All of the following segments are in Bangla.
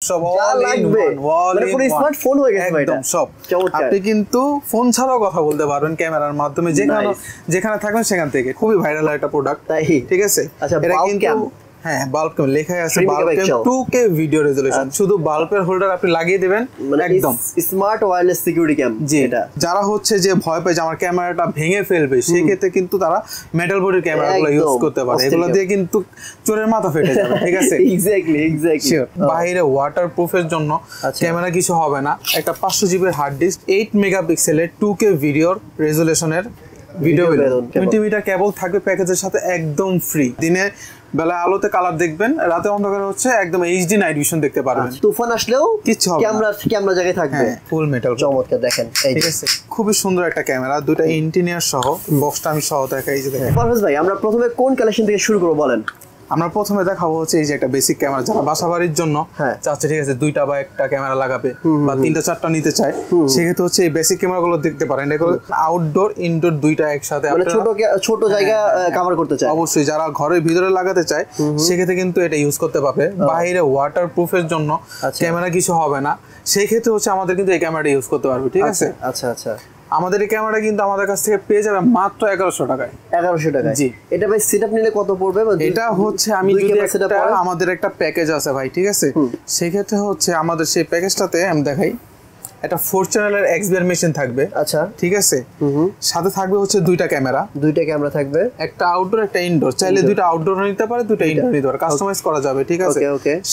সব অল ইন ওয়ান, মানে পুরো স্মার্টফোন হয়ে গেছে ভাই, একদম সব। আপনি কিন্তু ফোন ছাড়াও কথা বলতে পারবেন ক্যামেরার মাধ্যমে, যেখানে থাকবেন সেখান থেকে। খুবই ভাইরাল একটা প্রোডাক্ট, ঠিক আছে। এটা কিন্তু হ্যাঁ, বাল্ব ক্যাম লেখাই আছে, বাল্ব ক্যাম 2K ভিডিও রেজোলিউশন। শুধু বাল্বের হোল্ডার আপনি লাগিয়ে দিবেন, একদম স্মার্ট ওয়্যারলেস সিকিউরিটি ক্যাম। এটা যারা হচ্ছে যে ভয় পায় যে আমার ক্যামেরাটা ভেঙে ফেলবে, সেই ক্ষেত্রে কিন্তু তারা মেটাল বডির ক্যামেরাগুলো ইউজ করতে পারে। এগুলো দিয়ে কিন্তু চোরের মাথা ফেটে যাবে, ঠিক আছে। এক্স্যাক্টলি বাইরে ওয়াটারপ্রুফের জন্য ক্যামেরা কিছু হবে না। একটা 500 জিবির হার্ড ডিস্ক, 8 মেগাপিক্সেলের 2K ভিডিওর রেজোলিউশনের ভিডিও বেলুন, 20 মিটার কেবল থাকবে প্যাকেজের সাথে, একদম ফ্রি। দিনে বেলা আলোতে কালার দেখবেন, রাতে অন্ধকারে হচ্ছে একদম এইচডি নাইট ভিশন দেখতে পারবেন। তুফান আসলেও কিছু হবে না, ক্যামেরা জায়গায় থাকবে, ফুল মেটাল। চমৎকার, দেখেন ঠিক আছে। খুবই সুন্দর একটা ক্যামেরা, দুটো ইন্টিনিয়ার সহ। বক্সটা আমি সহ দেখাই, এই যে দেখেন। পারভেজ ভাই, আমরা প্রথমে কোন কালেকশন থেকে শুরু করব বলেন? আমরা প্রথমে দেখাবো হচ্ছে এই যে একটা বেসিক ক্যামেরা, যারা বাসাবাড়ির জন্য চাচ্ছে, ঠিক আছে, 2টা বা 1টা ক্যামেরা লাগাবে বা 3টা 4টা নিতে চায়, সেক্ষেত্রে হচ্ছে এই বেসিক ক্যামেরাগুলো দেখতে পারেন। এগুলো আউটডোর ইনডোর দুইটা একসাথে, মানে ছোট জায়গা কভার করতে চায়, অবশ্যই যারা ঘরের ভিতরে লাগাতে চায় সেক্ষেত্রে কিন্তু এটা ইউজ করতে পারবে। বাইরে ওয়াটারপ্রুফের জন্য ক্যামেরা কিছু হবে না, সেই ক্ষেত্রে হচ্ছে আমাদের কিন্তু এই ক্যামেরাটা ইউজ করতে পারবে, ঠিক আছে। আচ্ছা। আমাদের এই ক্যামেরা কিন্তু আমাদের কাছ থেকে পেয়ে যাবে মাত্র 1100 টাকায়। 1100 টাকায়, জি। এটা ভাই সেটআপ নিলে কত পড়বে? এটা হচ্ছে আমি যদি আমাদের একটা প্যাকেজ আছে ভাই, ঠিক আছে, সেই ক্ষেত্রে হচ্ছে আমাদের সেই প্যাকেজটাতে আমি দেখাই, একটা 4 চ্যানেলের XBR মেশিন থাকবে, আচ্ছা, ঠিক আছে। সাথে থাকবে হচ্ছে 2টা ক্যামেরা থাকবে, একটা আউটডোর একটা ইনডোর। চাইলে 2টা আউটডোর নিতে পারে, 2টা ইনডোর নিতে পারে, কাস্টমাইজ করা যাবে, ঠিক আছে।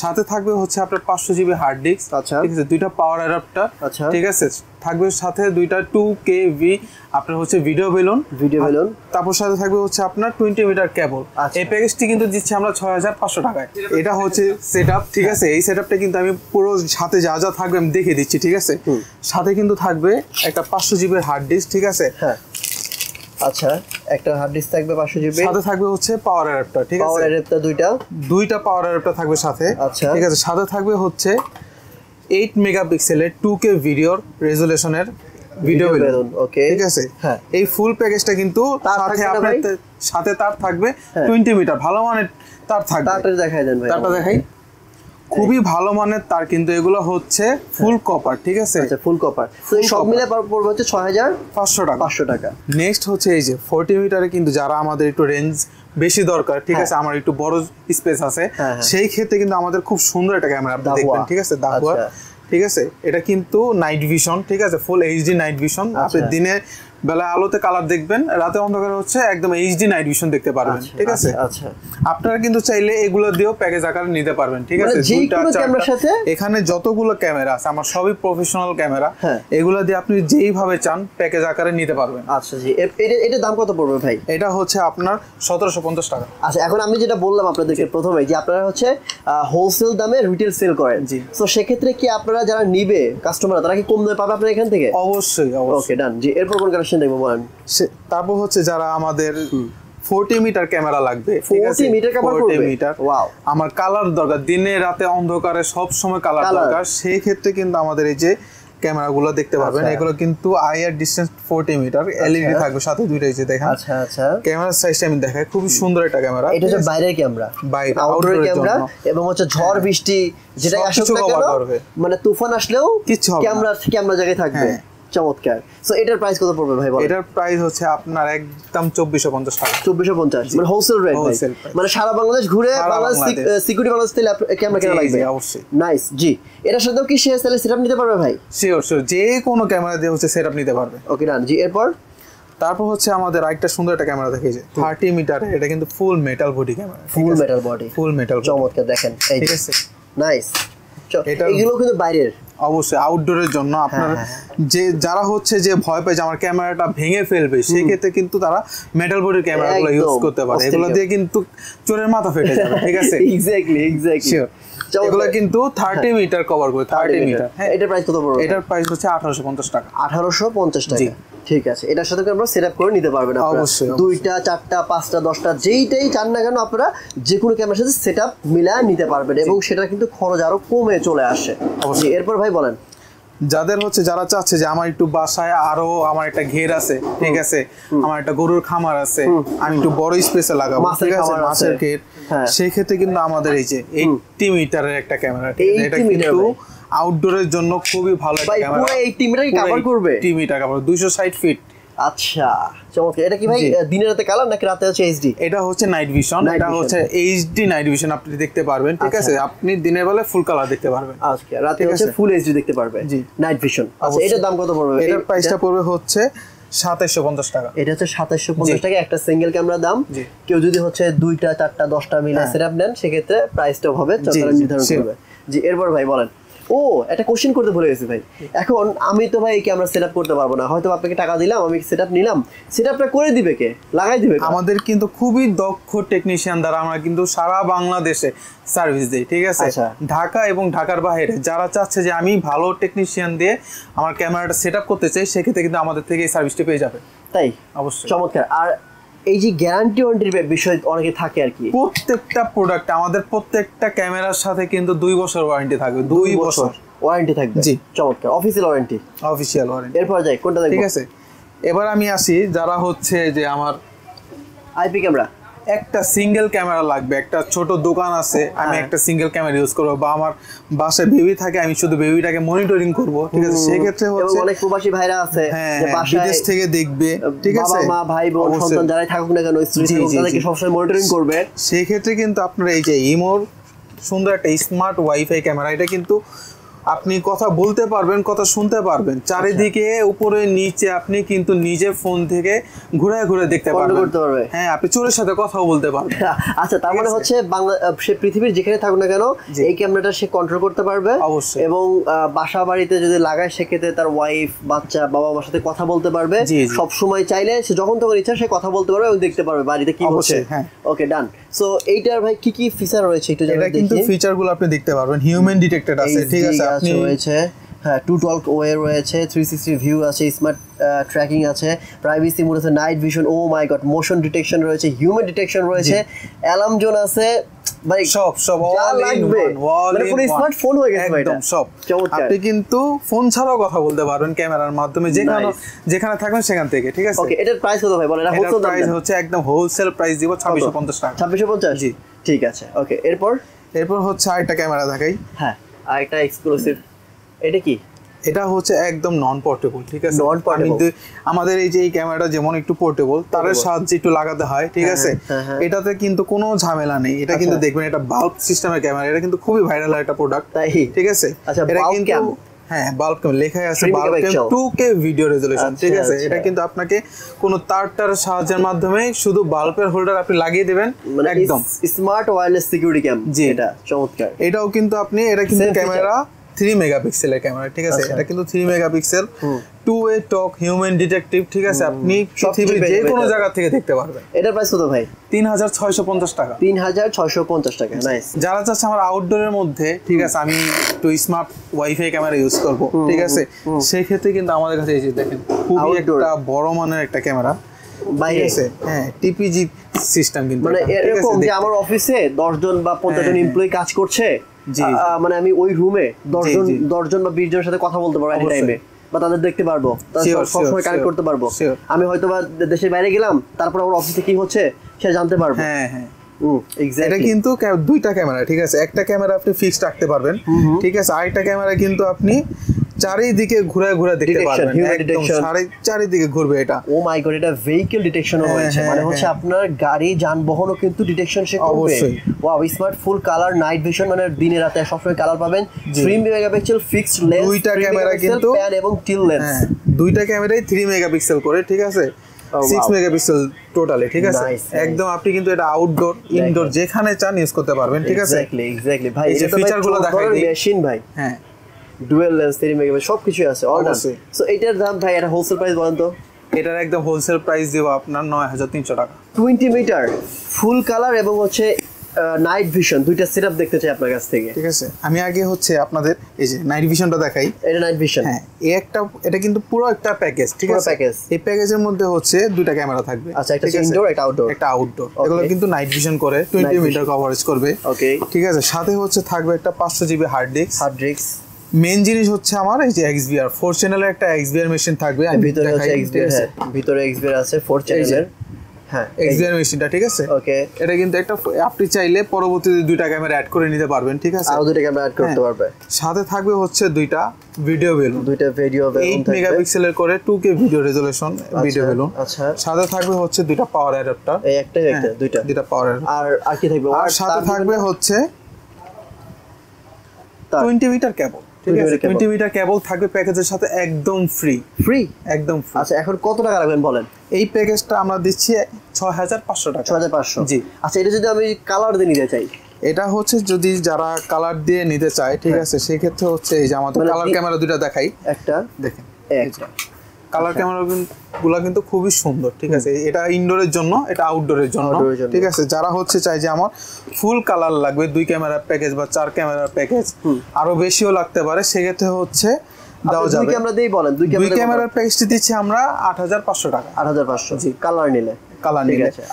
সাথে থাকবে হচ্ছে আপনার 500 জিবি হার্ড ডিস্ক, আচ্ছা, ঠিক আছে, 2টা পাওয়ার অ্যাডাপ্টার, আচ্ছা, ঠিক আছে। থাকবে সাথে 2টা 2K আপনার হচ্ছে ভিডিও বেলুন, তারপর সাথে থাকবে হচ্ছে আপনার 20 মিটার কেবল। এই প্যাকেজটি কিন্তু দিচ্ছি আমরা 6500 টাকায়। এটা হচ্ছে সেটআপ, ঠিক আছে। এই সেটআপটা কিন্তু আমি পুরো সাথে যা যা থাকবে আমি দেখে দিচ্ছি, ঠিক আছে। সাথে কিন্তু থাকবে একটা 500 জিবির হার্ড ডিস্ক, ঠিক আছে। হ্যাঁ, আচ্ছা, একটা হার্ড ডিস্ক থাকবে 500 জিবি। সাথে থাকবে হচ্ছে পাওয়ার অ্যাডাপ্টার, ঠিক আছে। পাওয়ার অ্যাডাপ্টার দুইটা পাওয়ার অ্যাডাপ্টার থাকবে সাথে, আচ্ছা, ঠিক আছে। সাথে থাকবে হচ্ছে 8 মেগাপিক্সেলের 2K ভিডিওর রেজোলিউশনের ভিডিও বেলুন, ওকে, ঠিক আছে। হ্যাঁ, এই ফুল প্যাকেজটা কিন্তু সাথে তার থাকবে 20 মিটার ভালো মানের তার থাকবে। তারটা দেখাই দেন ভাই, তারটা দেখাই। খুবই ভালো মানের তার, কিন্তু এগুলো হচ্ছে ফুল কপার, ঠিক আছে। আচ্ছা, ফুল কপার। তো সব মিলে পড়বে হচ্ছে 6500 টাকা। 500 টাকা। নেক্সট হচ্ছে এই যে 40 মিটারে, কিন্তু যারা আমাদের একটু রেঞ্জ বেশি দরকার, ঠিক আছে, আমার একটু বড় স্পেস আছে, সেই ক্ষেত্রে কিন্তু আমাদের খুব সুন্দর একটা ক্যামেরা আপনি দেখবেন, ঠিক আছে, দাহুয়া, ঠিক আছে। এটা কিন্তু নাইট ভিশন, ঠিক আছে, ফুল এইচডি নাইট ভিশন। আপনি দিনে বেলা আলোতে কালার দেখবেন, রাতে অন্ধকারে হচ্ছে একদম এইচডি নাইট ভিশন দেখতে পারবেন, ঠিক আছে। আচ্ছা, আপনারা কিন্তু চাইলে এগুলো দিয়েও প্যাকেজ আকারে নিতে পারবেন, ঠিক আছে। এখানে যতগুলো ক্যামেরা আছে আমার সবই প্রফেশনাল ক্যামেরা, এগুলো দিয়ে আপনি যেইভাবে চান প্যাকেজ আকারে নিতে পারবেন। আচ্ছা জি, এটা দাম কত পড়বে ভাই? এটা হচ্ছে আপনার 1750 টাকা। আচ্ছা, এখন আমি যেটা বললাম আপনাদেরকে প্রথমে, যে আপনারা হচ্ছে হোলসেল দামে রিটেল সেল করেন, জি। তো সেক্ষেত্রে কি আপনারা যারা নিবে কাস্টমার, তারা কি কম দামে পাবে আপনার এখান থেকে? অবশ্যই। ওকে, ডান। জি, এরপর কোন কালেকশন দেখবো বলেন? তারপর হচ্ছে যারা আমাদের 40 মিটার ক্যামেরা লাগবে, 40 মিটার, ওয়াও, আমার কালার দরকার, দিনে রাতে অন্ধকারে সব সময় কালার দরকার, সেই ক্ষেত্রে কিন্তু আমাদের এই যে ক্যামেরাগুলো দেখতে পারবেন। এগুলো কিন্তু আইআর ডিসটেন্স 40 মিটার, এলইডি থাকবে সাথে, দুইটাই যে দেখেন। আচ্ছা, ক্যামেরার সাইজটা আমি দেখাই, খুব সুন্দর একটা ক্যামেরা। এটা হচ্ছে বাইরের ক্যামেরা, বাইরে আউটডোর ক্যামেরা, এবং হচ্ছে ঝড় বৃষ্টি যেটা আসলে মানে তুফান আসলেও ক্যামেরা জায়গায় থাকবে, চমৎকার। সো এটার প্রাইস কত পড়বে ভাই বলেন? এটার প্রাইস হচ্ছে আপনার একদম 2450 টাকা। 2450, মানে হোলসেল রেট ভাই, মানে সারা বাংলাদেশ ঘুরে বাংলাদেশ সিকিউরিটি বাংলাদেশ থেকে ক্যামেরা কেনা লাগবে। অবশ্যই, নাইস। জি, এটার সাথেও কি শেয়ার সেল সেটআপ নিতে পারবে ভাই? শিওর, যে কোনো ক্যামেরা দিয়ে হচ্ছে সেটআপ নিতে পারবে। ওকে, ডান। জি, তারপর হচ্ছে আমাদের আরেকটা সুন্দর একটা ক্যামেরা দেখিয়েছে 30 মিটার। এটা কিন্তু ফুল মেটাল বডি ক্যামেরা, ফুল মেটাল, চমৎকার, দেখেন, ঠিক আছে, নাইস। এগুলো কিন্তু বাইরের, অবশ্যই আউটডোরের জন্য। আপনার যে যারা হচ্ছে যে ভয় পায় যে আমার ক্যামেরাটা ভেঙে ফেলবে, সেই ক্ষেত্রে কিন্তু তারা মেটাল বডির ক্যামেরাগুলো ইউজ করতে পারে। এগুলো দিয়ে কিন্তু চোরের মাথা ফেটে যাবে, ঠিক আছে। এক্স্যাক্টলি। এগুলো কিন্তু 30 মিটার কভার করে, 30 মিটার। হ্যাঁ, এটার প্রাইস কত পড়বে? এটার প্রাইস হচ্ছে 1850 টাকা। 1850 টাকা, ঠিক আছে। এটার সাথে আপনারা সেটআপ করে নিতে পারবেন আপনারা। অবশ্যই, 2টা 4টা 5টা 10টা যেইটাই চান না কেন আপনারা যে কোনো ক্যামেরার সাথে সেটআপ মিলায় নিতে পারবেন, এবং সেটা কিন্তু খরচ আরো কমে চলে আসে। অবশ্যই। এরপর ভাই বলেন। যাদের হচ্ছে যারা চাচ্ছে যে আমার একটু বাসায় আরো আমার একটা ঘের আছে, ঠিক আছে, আমার একটা গরুর খামার আছে, আমি একটু বড় স্পেসে লাগাবো, ঠিক আছে, মাছের ঘের, সেই ক্ষেত্রে কিন্তু আমাদের এই যে 80 মিটারের একটা ক্যামেরা, এটা কিন্তু আউটডোরের জন্য খুবই ভালো একটা ক্যামেরা। পুরো 80 মিটার কভার করবে, 80 মিটার কভার, 260 ফিট। আচ্ছা চমৎকার। এটা কি ভাই দিনের রাতে কালার নাকি রাতে হচ্ছে এইচডি? এটা হচ্ছে নাইট ভিশন, এটা হচ্ছে এইচডি নাইট ভিশন, আপনি দেখতে পারবেন, ঠিক আছে, আপনি দিনের বেলা ফুল কালার দেখতে পারবেন, আচ্ছা রাতে হচ্ছে ফুল এইচডি দেখতে পারবে, জি নাইট ভিশন। আচ্ছা এটার দাম কত পড়বে? এটার প্রাইসটা পড়বে হচ্ছে 2750 টাকা। এটা হচ্ছে 2750 টাকা একটা সিঙ্গেল ক্যামেরা দাম। কেউ যদি হচ্ছে 2টা 4টা 10টা মিলে সেটআপ নেন সেক্ষেত্রে প্রাইসটাও হবে নির্ধারণ করবে। জি এরপর ভাই বলেন। ও একটা কোশ্চেন করতে ভুলে গেছি ভাই, এখন আমি তো ভাই ক্যামেরা সেটআপ করতে পারবো না, হয়তো আপনাকে টাকা দিলাম, আমি সেটআপ নিলাম, সেটআপটা করে দিবে কে, লাগাই দিবে? আমাদের কিন্তু খুবই দক্ষ টেকনিশিয়ান দ্বারা আমরা কিন্তু সারা বাংলাদেশে সার্ভিস দেই, ঠিক আছে। ঢাকা এবং ঢাকার বাইরে যারা চাচ্ছে যে আমি ভালো টেকনিশিয়ান দিয়ে আমার ক্যামেরাটা সেটআপ করতে চাই, সেক্ষেত্রে কিন্তু আমাদের থেকে এই সার্ভিসটা পেয়ে যাবে। তাই অবশ্যই চমৎকার। আর এই যে গ্যারান্টি ওয়ারেন্টির বিষয় অনেকে থাকে আর কি, প্রত্যেকটা প্রোডাক্ট আমাদের প্রত্যেকটা ক্যামেরার সাথে কিন্তু 2 বছর ওয়ারেন্টি থাকবে, 2 বছর ওয়ারেন্টি থাকবে। জি চমৎকার, অফিসিয়াল ওয়ারেন্টি, অফিসিয়াল ওয়ারেন্টি। এরপর যাই কোনটা দেখব? ঠিক আছে, এবার আমি আসি যারা হচ্ছে যে আমার আইপি ক্যামেরা, একটা সিঙ্গেল ক্যামেরা লাগবে, একটা ছোট দোকান আছে, আমি একটা সিঙ্গেল ক্যামেরা ইউজ করব, বা আমার বাসায় বেবি থাকে, আমি শুধু বেবিটাকে মনিটরিং করব, ঠিক আছে, সেই ক্ষেত্রে হচ্ছে অনেক প্রবাসী ভাইরা আছে যে বাসায় বিদেশ থেকে দেখবে, ঠিক আছে, বাবা মা ভাই বোন সন্তান যারাই থাকুক না কেন, স্ত্রী তাদেরকে সবসময় মনিটরিং করবে, সেই ক্ষেত্রে কিন্তু আপনারা এই যে ইমোর সুন্দর একটা স্মার্ট ওয়াইফাই ক্যামেরা, এটা কিন্তু আপনি কথা বলতে পারবেন, কথা শুনতে পারবেন, চারিদিকে উপরে নিচে আপনি কিন্তু নিজে ফোন থেকে ঘুরে ঘুরে দেখতে পারবেন, হ্যাঁ আপনি চোরের সাথে কথাও বলতে পারবেন। আচ্ছা তার মানে হচ্ছে সে পৃথিবীর যেখানে থাকুক না কেন এই ক্যামেরাটা সে কন্ট্রোল করতে পারবে অবশ্যই, এবং বাসা বাড়িতে যদি লাগায় সেক্ষেত্রে তার ওয়াইফ বাচ্চা বাবা মার সাথে কথা বলতে পারবে, সব সময় চাইলে সে যখন তখন ইচ্ছা সে কথা বলতে পারবে এবং দেখতে পারবে বাড়িতে কি হচ্ছে। ওকে ডান। সো এইটার ভাই কি কি ফিচার রয়েছে একটু জানাবেন? এটা কিন্তু ফিচারগুলো আপনি দেখতে পারবেন, হিউম্যান ডিটেক্টেড আছে, ঠিক আছে, আপনি রয়েছে, হ্যাঁ 212 ওয়ে রয়েছে, 360 ভিউ আছে, স্মার্ট ট্র্যাকিং আছে, প্রাইভেসি মোড আছে, নাইট ভিশন, ও মাই গড, মোশন ডিটেকশন রয়েছে, হিউম্যান ডিটেকশন রয়েছে, অ্যালার্ম জোন আছে, ভাই সব অল ইন ওয়ান, মানে পুরো স্মার্টফোন হয়ে গেছে ভাই, একদম সব। আপনি কিন্তু ফোন ছাড়াও কথা বলতে পারবেন ক্যামেরার মাধ্যমে, যেখানে থাকবেন সেখান থেকে, ঠিক আছে। ওকে এটার প্রাইস কত ভাই বলেন? এটা হোলসেল প্রাইস হচ্ছে একদম হোলসেল প্রাইস দিব 2650 টাকা। 2650, জি ঠিক আছে। ওকে এরপর হচ্ছে আরেকটা ক্যামেরা দেখাই। হ্যাঁ আরেকটা এক্সক্লুসিভ, এটা কি? এটা হচ্ছে একদম নন পোর্টেবল, ঠিক আছে, আমাদের এই যে এই ক্যামেরাটা যেমন একটু পোর্টেবল, তার সাহায্যে একটু লাগাতে হয়, ঠিক আছে, এটাতে কিন্তু কোনো ঝামেলা নেই। এটা কিন্তু দেখবেন এটা বাল্ব সিস্টেমের ক্যামেরা, এটা কিন্তু খুবই ভাইরাল একটা প্রোডাক্ট, ঠিক আছে। এটা কিন্তু হ্যাঁ বাল্ব ক্যাম লেখাই আছে, বাল্ব ক্যাম 2K ভিডিও রেজোলিউশন, ঠিক আছে। এটা কিন্তু আপনাকে কোনো তারটার সাহায্যের মাধ্যমে শুধু বাল্বের হোল্ডার আপনি লাগিয়ে দিবেন, একদম স্মার্ট ওয়্যারলেস সিকিউরিটি ক্যাম, এটা চমৎকার। এটাও কিন্তু আপনি, এটা কিন্তু ক্যামেরা 3 মেগাপিক্সেলের ক্যামেরা, ঠিক আছে, এটা কিন্তু 3 মেগাপিক্সেল, 2-way টক, হিউম্যান ডিটেকটিভ, ঠিক আছে, আপনি পৃথিবীর যে কোনো জায়গা থেকে দেখতে পারবেন। এটার প্রাইস কত ভাই? 3650 টাকা। 3650 টাকা, নাইস। যারা চাচ্ছে আমার আউটডোরের মধ্যে, ঠিক আছে, আমি একটু স্মার্ট ওয়াইফাই ক্যামেরা ইউজ করব, ঠিক আছে, সেই ক্ষেত্রে কিন্তু আমাদের কাছে এই যে দেখেন খুবই একটা বড় মানের একটা ক্যামেরা, ঠিক আছে, হ্যাঁ টিপিজি সিস্টেম, কিন্তু মানে এরকম যে আমার অফিসে 10 জন বা 15 জন এমপ্লয়ি কাজ করছে, মানে আমি ওই রুমে 10 জন বা 20 জনের সাথে কথা বলতে পারবো এনি টাইমে, বা তাদের দেখতে পারবো, সবসময় কানেক্ট করতে পারবো। আমি হয়তো বা দেশের বাইরে গেলাম, তারপর আমার অফিসে কি হচ্ছে সে জানতে পারবো। হ্যাঁ হ্যাঁ এটা কিন্তু 2টা ক্যামেরা, ঠিক আছে, একটা ক্যামেরা আপনি ফিক্সড রাখতে পারবেন, ঠিক আছে, আরেকটা ক্যামেরা কিন্তু আপনি চারিদিকে ঘুরে ঘুরে দেখতে পারবেন, একদম চারিদিকে ঘুরবে এটা। ও মাই গড, এটা ভেহিকল ডিটেকশনও রয়েছে, মানে হচ্ছে আপনার গাড়ি যানবাহনও কিন্তু ডিটেকশন সে করবে। অবশ্যই wow, smart full colour night vision, মানে দিনে রাতে সবসময় কালার পাবেন। 3 মেগাপিক্সেল ফিক্সড লেন্স, 2টা ক্যামেরা কিন্তু প্যান এবং টিল লেন্স, 2টা ক্যামেরাই 3 মেগাপিক্সেল করে, ঠিক আছে, 6 মেগাপিক্সেল টোটালি, ঠিক আছে, একদম আপনি কিন্তু এটা আউটডোর ইনডোর যেখানে চান ইউজ করতে পারবেন, ঠিক আছে। এক্স্যাক্টলি ভাই, এই ফিচারগুলো দেখাই দিই। মেশিন ভাই, হ্যাঁ ডুয়াল লেন্স, 3 মেগাপিক্সেল সবকিছু আছে অবশ্যই। সো এটার দাম ভাই, এটা হোলসেল প্রাইস বলেন তো? এটার একদম হোলসেল প্রাইস দেব আপনার 9300 টাকা। 20 মিটার ফুল কালার এবং হচ্ছে নাইট ভিশন, দুইটা সেটআপ দেখতে চাই আপনার কাছ থেকে, ঠিক আছে। আমি আগে হচ্ছে আপনাদের এই যে নাইট ভিশনটা দেখাই। এটা নাইট ভিশন, হ্যাঁ এটা কিন্তু পুরো একটা প্যাকেজ, ঠিক আছে। এই প্যাকেজের মধ্যে হচ্ছে 2টা ক্যামেরা থাকবে, আচ্ছা, একটা ইনডোর একটা আউটডোর, এগুলো কিন্তু নাইট ভিশন করে 20 মিটার কভারেজ করবে, ওকে, ঠিক আছে। সাথে হচ্ছে থাকবে একটা 500 জিবি হার্ড ডিস্ক, মেইন জিনিস হচ্ছে আমার এই যে XBR 4 চ্যানেলের একটা XBR মেশিন থাকবে, ভিতরে হচ্ছে XBR, ভিতরে XBR আছে 4 চ্যানেলের। হ্যাঁ, XBR মেশিনটা ঠিক আছে। ওকে, এটা কিন্তু একটা আপনি চাইলে পরবর্তীতে দুইটা ক্যামেরা অ্যাড করে নিতে পারবেন, ঠিক আছে, আরো দুইটা ক্যামেরা অ্যাড করতে পারবে। সাথে থাকবে হচ্ছে দুইটা ভিডিও বেলুন, দুইটা ভিডিও বেলুন 8 মেগাপিক্সেলের করে 2K video resolution video balun. আচ্ছা, সাথে থাকবে হচ্ছে দুইটা পাওয়ার অ্যাডাপ্টার, এই একটা দুইটা পাওয়ার অ্যাডাপ্টার। আর কি থাকবে? আর সাথে থাকবে হচ্ছে 20 মিটার কেবল, ঠিক আছে, 20 মিটার কেবল থাকবে প্যাকেজের সাথে একদম ফ্রি, একদম ফ্রি। আচ্ছা, এখন কত টাকা রাখবেন বলেন? এই প্যাকেজটা আমরা দিচ্ছি 6500 টাকা। 6500, জি। আচ্ছা, এটা যদি আমি কালার দিয়ে নিতে চাই? এটা হচ্ছে যদি যারা কালার দিয়ে নিতে চায়, ঠিক আছে, সেই ক্ষেত্রে হচ্ছে এই যে আমাদের কালার ক্যামেরা দুটো দেখাই, একটা দেখেন, একটা কালার ক্যামেরা গুলা কিন্তু খুবই সুন্দর, ঠিক আছে। এটা ইনডোরের জন্য, এটা আউটডোরের জন্য, ঠিক আছে। যারা হচ্ছে চাই যে আমার ফুল কালার লাগবে, 2 ক্যামেরার প্যাকেজ বা 4 ক্যামেরার প্যাকেজ, আরো বেশিও লাগতে পারে, সেক্ষেত্রে হচ্ছে দাও যাবে। 2 ক্যামেরা দিই বলেন, 2 ক্যামেরার প্যাকেজটি দিচ্ছি আমরা 8500 টাকা। 8500, জি, কালার নিলে।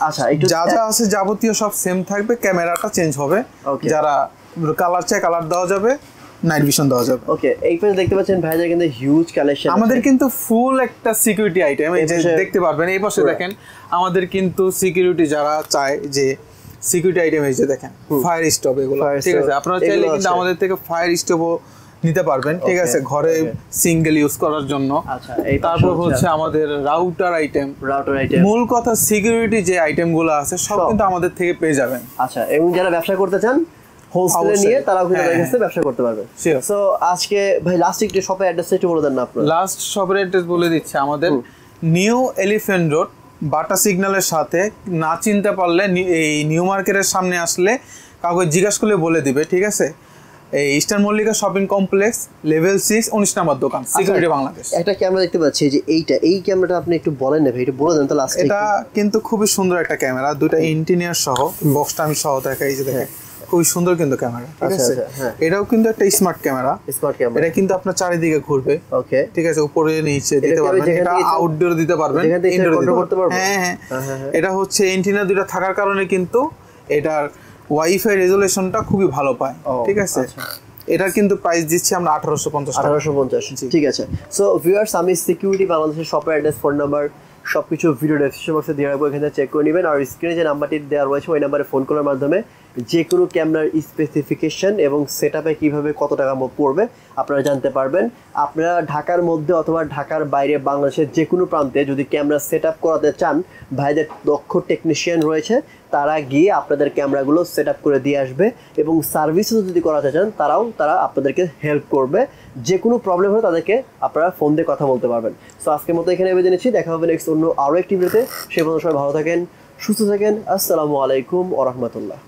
আচ্ছা, একটু যা যা আছে যাবতীয় সব সেম থাকবে, ক্যামেরাটা চেঞ্জ হবে। যারা কালার চায় কালার দেওয়া যাবে, নাইট ভিশন দেওয়া যাবে। ওকে, এই পাশে দেখতে পাচ্ছেন ভাইজার কিন্তু হিউজ কালেকশন। আমাদের কিন্তু ফুল একটা সিকিউরিটি আইটেম, এই যে দেখতে পারবেন এই পাশে দেখেন, আমাদের কিন্তু সিকিউরিটি যারা চায় যে সিকিউরিটি আইটেম, এই যে দেখেন ফায়ার স্টোভ, এগুলো ঠিক আছে। আপনারা চাইলে কিন্তু আমাদের থেকে ফায়ার স্টোভও নিতে পারবেন, ঠিক আছে, ঘরে সিঙ্গেল ইউজ করার জন্য। আচ্ছা, তারপর হচ্ছে আমাদের রাউটার আইটেম। মূল কথা সিকিউরিটি যে আইটেমগুলো আছে সব কিন্তু আমাদের থেকে পেয়ে যাবেন। আচ্ছা, এবং যারা ব্যবসা করতে চান হোলসেলে নিয়ে, তারাও কিন্তু আমাদের কাছে ব্যবসা করতে পারবে। সো আজকে ভাই লাস্ট একটু শপের অ্যাড্রেসটা একটু বলে দেন না আপনারা। লাস্ট শপের অ্যাড্রেস বলে দিচ্ছি, আমাদের নিউ এলিফ্যান্ট রোড, বাটা সিগন্যালের সাথে। না চিনতে পারলে এই নিউ মার্কেটের সামনে আসলে কাউকে জিজ্ঞাসা করলে বলে দিবে, ঠিক আছে। এই eastern Mallika shopping complex, level 6, 19 নম্বর দোকান, সিকিউরিটি বাংলাদেশ। একটা ক্যামেরা দেখতে পাচ্ছি যে এই ক্যামেরাটা আপনি একটু বলেন না ভাই, এটা বলে দেন তো লাস্ট। এটা কিন্তু খুবই সুন্দর একটা ক্যামেরা, দুটো ইন্টিরিয়র সহ, বক্সটা আমি সহ দেখাই, এই যে দেখেন খুবই সুন্দর কিন্তু ক্যামেরা, ঠিক আছে। এটাও কিন্তু একটা স্মার্ট ক্যামেরা, এটা কিন্তু আপনার চারিদিকে ঘুরবে, ওকে, ঠিক আছে, উপরে নিচে দিতে পারবেন, এটা আউটডোর দিতে পারবেন, ইনডোর করতে পারবেন। হ্যাঁ, এটা হচ্ছে এন্টিনা দুটো থাকার কারণে কিন্তু এটার ওয়াইফাই রেজোলিউশনটা খুবই ভালো পায়, ঠিক আছে। এটার কিন্তু প্রাইস দিচ্ছি আমরা 1850। ঠিক আছে। সো ভিউয়ার্স, আমি সিকিউরিটি বাংলাদেশের শপের অ্যাড্রেস, ফোন নাম্বার সবকিছু ভিডিও ডেসক্রিপশন বক্সে দিয়ে রাখবো, এখানে চেক করে নেবেন। আর স্ক্রিনে যে নাম্বারটি দেওয়া রয়েছে ওই নাম্বারে ফোন করার মাধ্যমে যে কোনো ক্যামেরার স্পেসিফিকেশন এবং সেটআপে কিভাবে কত টাকা পড়বে আপনারা জানতে পারবেন। আপনারা ঢাকার মধ্যে অথবা ঢাকার বাইরে বাংলাদেশের যে কোনো প্রান্তে যদি ক্যামেরা সেটআপ করাতে চান, ভাইদের দক্ষ টেকনিশিয়ান রয়েছে, তারা গিয়ে আপনাদের ক্যামেরাগুলো সেটআপ করে দিয়ে আসবে। এবং সার্ভিসও যদি করাতে চান তারা আপনাদেরকে হেল্প করবে। যে কোনো প্রবলেম হলে তাদেরকে আপনারা ফোন দিয়ে কথা বলতে পারবেন। সো আজকের মতো এখানে বেঁধে নিচ্ছি, দেখা হবে নেক্সট অন্য আরও একটি ভিডিওতে। সে পর্যন্ত সবাই ভালো থাকেন, সুস্থ থাকেন। আসসালামু আলাইকুম ওয়া রাহমাতুল্লাহ।